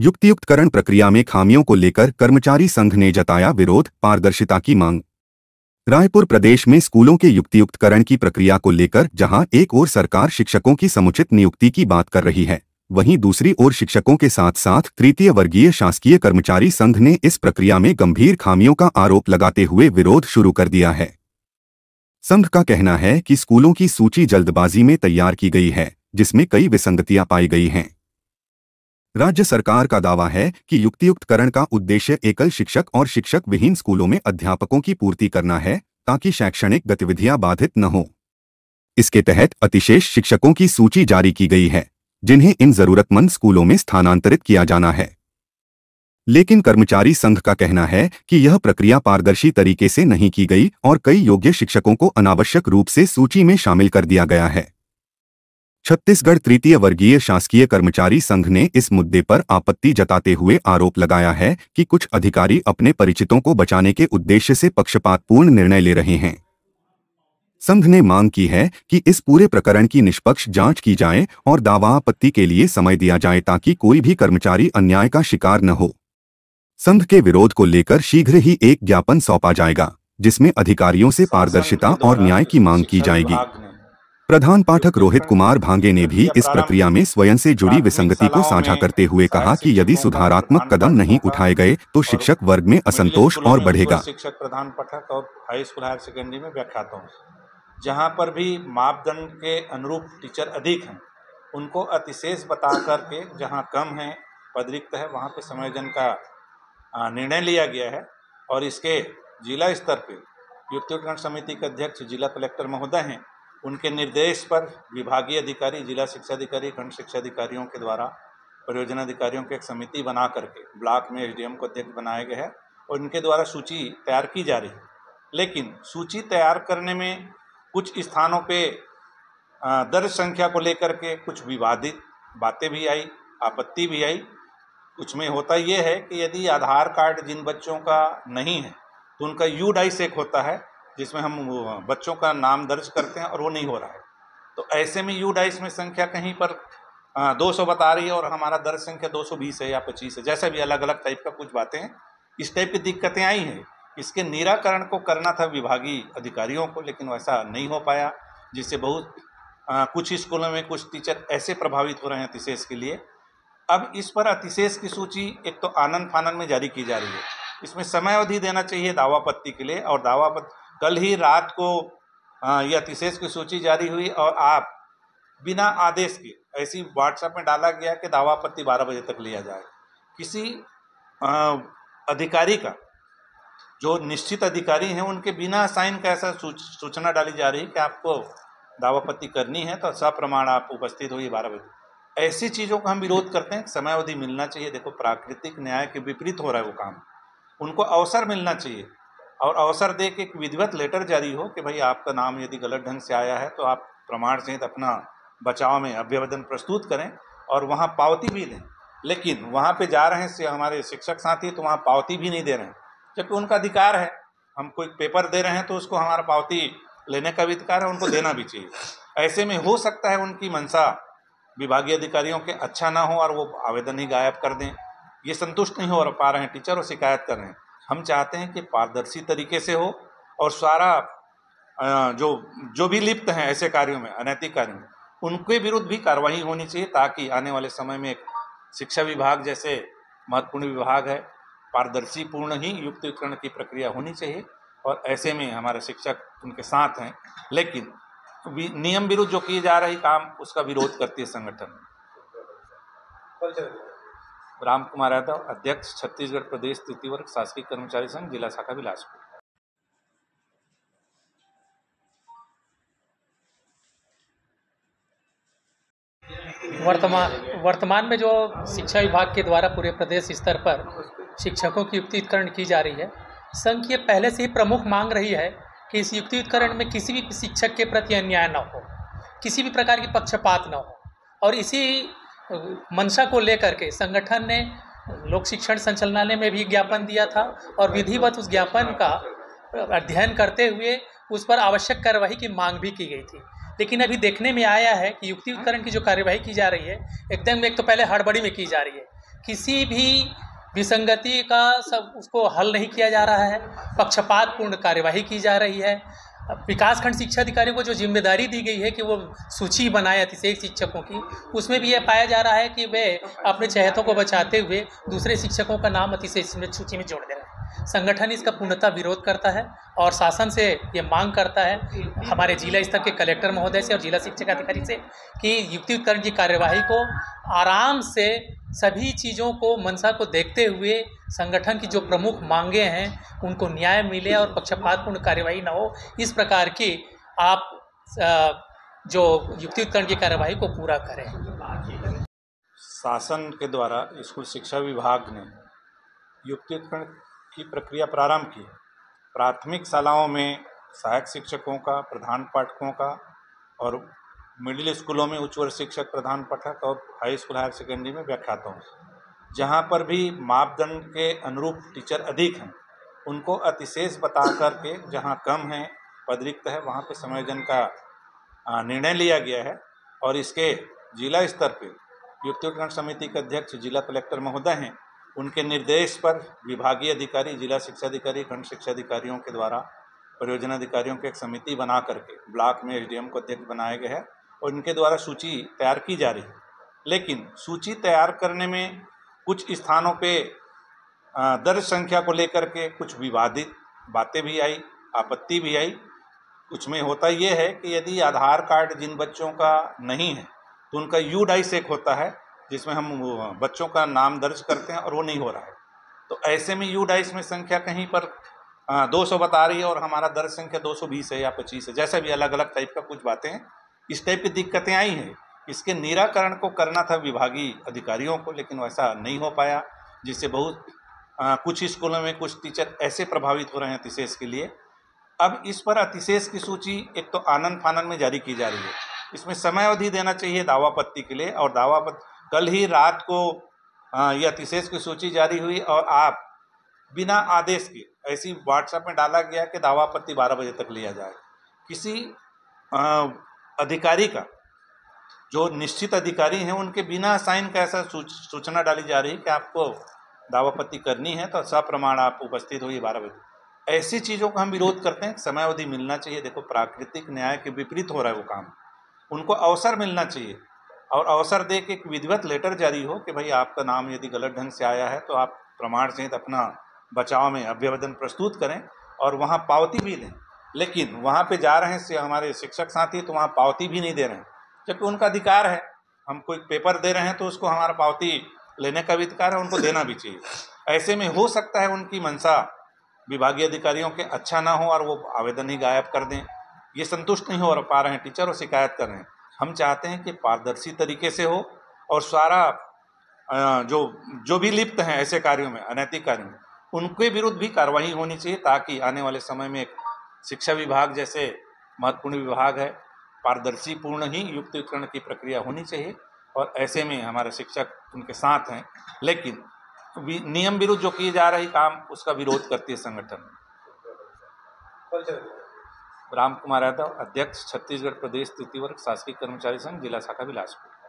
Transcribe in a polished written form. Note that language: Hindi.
युक्तियुक्तकरण प्रक्रिया में खामियों को लेकर कर्मचारी संघ ने जताया विरोध, पारदर्शिता की मांग। रायपुर प्रदेश में स्कूलों के युक्तियुक्तकरण की प्रक्रिया को लेकर जहां एक ओर सरकार शिक्षकों की समुचित नियुक्ति की बात कर रही है, वहीं दूसरी ओर शिक्षकों के साथ साथ तृतीय वर्गीय शासकीय कर्मचारी संघ ने इस प्रक्रिया में गंभीर खामियों का आरोप लगाते हुए विरोध शुरू कर दिया है। संघ का कहना है कि स्कूलों की सूची जल्दबाजी में तैयार की गई है, जिसमें कई विसंगतियां पाई गई हैं। राज्य सरकार का दावा है कि युक्तियुक्तकरण का उद्देश्य एकल शिक्षक और शिक्षक विहीन स्कूलों में अध्यापकों की पूर्ति करना है, ताकि शैक्षणिक गतिविधियां बाधित न हो। इसके तहत अतिशेष शिक्षकों की सूची जारी की गई है, जिन्हें इन जरूरतमंद स्कूलों में स्थानांतरित किया जाना है। लेकिन कर्मचारी संघ का कहना है कि यह प्रक्रिया पारदर्शी तरीके से नहीं की गई और कई योग्य शिक्षकों को अनावश्यक रूप से सूची में शामिल कर दिया गया है। छत्तीसगढ़ तृतीय वर्गीय शासकीय कर्मचारी संघ ने इस मुद्दे पर आपत्ति जताते हुए आरोप लगाया है कि कुछ अधिकारी अपने परिचितों को बचाने के उद्देश्य से पक्षपातपूर्ण निर्णय ले रहे हैं। संघ ने मांग की है कि इस पूरे प्रकरण की निष्पक्ष जांच की जाए और दावा आपत्ति के लिए समय दिया जाए, ताकि कोई भी कर्मचारी अन्याय का शिकार न हो। संघ के विरोध को लेकर शीघ्र ही एक ज्ञापन सौंपा जाएगा, जिसमें अधिकारियों से पारदर्शिता और न्याय की मांग की जाएगी। प्रधान पाठक रोहित कुमार भांगे ने भी इस प्रक्रिया में स्वयं से जुड़ी विसंगति को साझा करते हुए कहा कि यदि सुधारात्मक कदम नहीं उठाए गए तो शिक्षक वर्ग में असंतोष और बढ़ेगा। शिक्षक, प्रधान पाठक और हाई स्कूल हायर सेकेंडरी में व्याख्याताओं, जहां पर भी मापदंड के अनुरूप टीचर अधिक हैं, उनको अतिशेष बता करके, जहां कम है, पद रिक्त है, वहां पे समायोजन का निर्णय लिया गया है। और इसके जिला स्तर पर युक्तियुक्तकरण समिति के अध्यक्ष जिला कलेक्टर महोदय हैं, उनके निर्देश पर विभागीय अधिकारी, जिला शिक्षा अधिकारी, खंड शिक्षा अधिकारियों के द्वारा परियोजना अधिकारियों की एक समिति बना करके ब्लॉक में एसडीएम को अध्यक्ष बनाया गया है और उनके द्वारा सूची तैयार की जा रही है। लेकिन सूची तैयार करने में कुछ स्थानों पे दर्ज संख्या को लेकर के कुछ विवादित बातें भी आई, आपत्ति भी आई। कुछ में होता ये है कि यदि आधार कार्ड जिन बच्चों का नहीं है तो उनका यूडाइस एक होता है, जिसमें हम बच्चों का नाम दर्ज करते हैं और वो नहीं हो रहा है। तो ऐसे में यूडाइस में संख्या कहीं पर 200 बता रही है और हमारा दर्ज संख्या 220 है या 25 है, जैसा भी अलग अलग टाइप का कुछ बातें हैं। इस टाइप की दिक्कतें आई हैं। इसके निराकरण को करना था विभागीय अधिकारियों को, लेकिन वैसा नहीं हो पाया, जिससे बहुत कुछ स्कूलों में कुछ टीचर ऐसे प्रभावित हो रहे हैं अतिशेष के लिए। अब इस पर अतिशेष की सूची एक तो आनन फानन में जारी की जा रही है। इसमें समय अवधि देना चाहिए दावापत्ति के लिए, और दावापत्ति कल ही रात को यह अतिशेष की सूची जारी हुई और आप बिना आदेश के ऐसी व्हाट्सएप में डाला गया कि दावापत्ति 12 बजे तक लिया जाए। किसी अधिकारी का, जो निश्चित अधिकारी हैं, उनके बिना साइन का ऐसा सूचना डाली जा रही है कि आपको दावापत्ति करनी है तो सप्रमाण आप उपस्थित होइए 12 बजे। ऐसी चीज़ों का हम विरोध करते हैं। समय अवधि मिलना चाहिए। देखो, प्राकृतिक न्याय के विपरीत हो रहा है वो काम। उनको अवसर मिलना चाहिए और अवसर दे के एक विधिवत लेटर जारी हो कि भाई आपका नाम यदि गलत ढंग से आया है तो आप प्रमाण सहित अपना बचाव में अभ्यवेदन प्रस्तुत करें और वहाँ पावती भी दें। लेकिन वहाँ पे जा रहे हैं हमारे शिक्षक साथी तो वहाँ पावती भी नहीं दे रहे हैं, जबकि उनका अधिकार है। हम कोई पेपर दे रहे हैं तो उसको हमारा पावती लेने का भी अधिकार है, उनको देना भी चाहिए। ऐसे में हो सकता है उनकी मंशा विभागीय अधिकारियों के अच्छा ना हो और वो आवेदन ही गायब कर दें। ये संतुष्ट नहीं हो पा रहे हैं टीचर और शिकायत कर रहे हैं। हम चाहते हैं कि पारदर्शी तरीके से हो और सारा जो भी लिप्त हैं ऐसे कार्यों में, अनैतिक कार्यों में, उनके विरुद्ध भी कार्रवाई होनी चाहिए, ताकि आने वाले समय में एक शिक्षा विभाग जैसे महत्वपूर्ण विभाग है, पारदर्शी पूर्ण ही युक्तियुक्तकरण की प्रक्रिया होनी चाहिए। और ऐसे में हमारे शिक्षक उनके साथ हैं, लेकिन नियम विरुद्ध जो किए जा रही काम उसका विरोध करती है संगठन। राम कुमार यादव, अध्यक्ष, छत्तीसगढ़ प्रदेश तृतीय वर्ग शासकीय कर्मचारी संघ, जिला शाखा बिलासपुर। वर्तमान में जो शिक्षा विभाग के द्वारा पूरे प्रदेश स्तर पर शिक्षकों की युक्तियुक्तकरण की जा रही है, संघ की पहले से ही प्रमुख मांग रही है कि इस युक्तियुक्तकरण में किसी भी शिक्षक के प्रति अन्याय न हो, किसी भी प्रकार की पक्षपात न हो। और इसी मंशा को लेकर के संगठन ने लोक शिक्षण संचालनालय में भी ज्ञापन दिया था और विधिवत उस ज्ञापन का अध्ययन करते हुए उस पर आवश्यक कार्यवाही की मांग भी की गई थी। लेकिन अभी देखने में आया है कि युक्तियुक्तकरण की जो कार्यवाही की जा रही है एकदम एक तो पहले हड़बड़ी में की जा रही है, किसी भी विसंगति का सब उसको हल नहीं किया जा रहा है, पक्षपातपूर्ण कार्यवाही की जा रही है। विकासखंड शिक्षा अधिकारी को जो जिम्मेदारी दी गई है कि वो सूची बनाए अतिशय शिक्षकों की, उसमें भी यह पाया जा रहा है कि वे अपने चहेतों को बचाते हुए दूसरे शिक्षकों का नाम अतिशय सूची में जोड़ दे रहे हैं। संगठन इसका पूर्णतः विरोध करता है और शासन से ये मांग करता है, हमारे जिला स्तर के कलेक्टर महोदय से और जिला शिक्षा अधिकारी से, कि युक्तियुक्तकरण की कार्यवाही को आराम से सभी चीज़ों को मंशा को देखते हुए संगठन की जो प्रमुख मांगे हैं उनको न्याय मिले और पक्षपातपूर्ण कार्यवाही न हो, इस प्रकार की आप जो युक्तियुक्तकरण की कार्यवाही को पूरा करें। शासन के द्वारा स्कूल शिक्षा विभाग ने युक्तियुक्तकरण की प्रक्रिया प्रारंभ की है। प्राथमिक शालाओं में सहायक शिक्षकों का, प्रधान पाठकों का, और मिडिल स्कूलों में उच्च वर्ग शिक्षक, प्रधान पाठक, और हाई स्कूल हायर सेकेंडरी में व्याख्याताओं से, जहाँ पर भी मापदंड के अनुरूप टीचर अधिक हैं उनको अतिशेष बता करके, जहाँ कम है पद रिक्त है वहाँ पे समायोजन का निर्णय लिया गया है। और इसके जिला स्तर पर युक्तियुक्तकरण समिति के अध्यक्ष जिला कलेक्टर महोदय हैं, उनके निर्देश पर विभागीय अधिकारी, जिला शिक्षा अधिकारी, खंड शिक्षा अधिकारियों के द्वारा परियोजना अधिकारियों की एक समिति बना करके ब्लॉक में एसडीएम को अध्यक्ष बनाया गया है और इनके द्वारा सूची तैयार की जा रही है। लेकिन सूची तैयार करने में कुछ स्थानों पे दर्ज संख्या को लेकर के कुछ विवादित बातें भी आई, आपत्ति भी आई। कुछ में होता ये है कि यदि आधार कार्ड जिन बच्चों का नहीं है तो उनका यू डाइस एक होता है जिसमें हम बच्चों का नाम दर्ज करते हैं और वो नहीं हो रहा है, तो ऐसे में यू डाइस में संख्या कहीं पर 200 बता रही है और हमारा दर्ज संख्या 220 है या 25 है, जैसा भी अलग अलग टाइप का कुछ बातें हैं। इस टाइप की दिक्कतें आई हैं। इसके निराकरण को करना था विभागीय अधिकारियों को, लेकिन वैसा नहीं हो पाया, जिससे बहुत कुछ स्कूलों में कुछ टीचर ऐसे प्रभावित हो रहे हैं अतिशेष के लिए। अब इस पर अतिशेष की सूची एक तो आनन फानन में जारी की जा रही है। इसमें समय अवधि देना चाहिए दावापत्ति के लिए, और दावापत्ति कल ही रात को ये अतिशेष की सूची जारी हुई और आप बिना आदेश के ऐसी व्हाट्सएप में डाला गया कि दावापत्ति 12 बजे तक लिया जाए। किसी अधिकारी का, जो निश्चित अधिकारी हैं, उनके बिना साइन का ऐसा सूचना डाली जा रही है कि आपको दावापत्ति करनी है तो सप्रमाण आप उपस्थित होइए 12 बजे। ऐसी चीज़ों का हम विरोध करते हैं। समय अवधि मिलना चाहिए। देखो, प्राकृतिक न्याय के विपरीत हो रहा है वो काम, उनको अवसर मिलना चाहिए और अवसर दे के एक विधिवत लेटर जारी हो कि भाई आपका नाम यदि गलत ढंग से आया है तो आप प्रमाण सहित अपना बचाव में अभ्यवेदन प्रस्तुत करें और वहाँ पावती भी दें। लेकिन वहाँ पे जा रहे हैं हमारे शिक्षक साथी तो वहाँ पावती भी नहीं दे रहे हैं, जबकि उनका अधिकार है। हम कोई पेपर दे रहे हैं तो उसको हमारा पावती लेने का भी अधिकार है, उनको देना भी चाहिए। ऐसे में हो सकता है उनकी मंशा विभागीय अधिकारियों के अच्छा ना हो और वो आवेदन ही गायब कर दें। ये संतुष्ट नहीं हो पा रहे हैं टीचर और शिकायत कर रहे हैं। हम चाहते हैं कि पारदर्शी तरीके से हो और सारा जो भी लिप्त हैं ऐसे कार्यों में, अनैतिक कार्यों में, उनके विरुद्ध भी कार्रवाई होनी चाहिए, ताकि आने वाले समय में एक शिक्षा विभाग जैसे महत्वपूर्ण विभाग है, पारदर्शी पूर्ण ही युक्तियुक्तकरण की प्रक्रिया होनी चाहिए। और ऐसे में हमारे शिक्षक उनके साथ हैं, लेकिन नियम विरुद्ध जो किए जा रही काम उसका विरोध करती है संगठन। राम कुमार यादव, अध्यक्ष, छत्तीसगढ़ प्रदेश तृतीय वर्ग शासकीय कर्मचारी संघ, जिला शाखा बिलासपुर।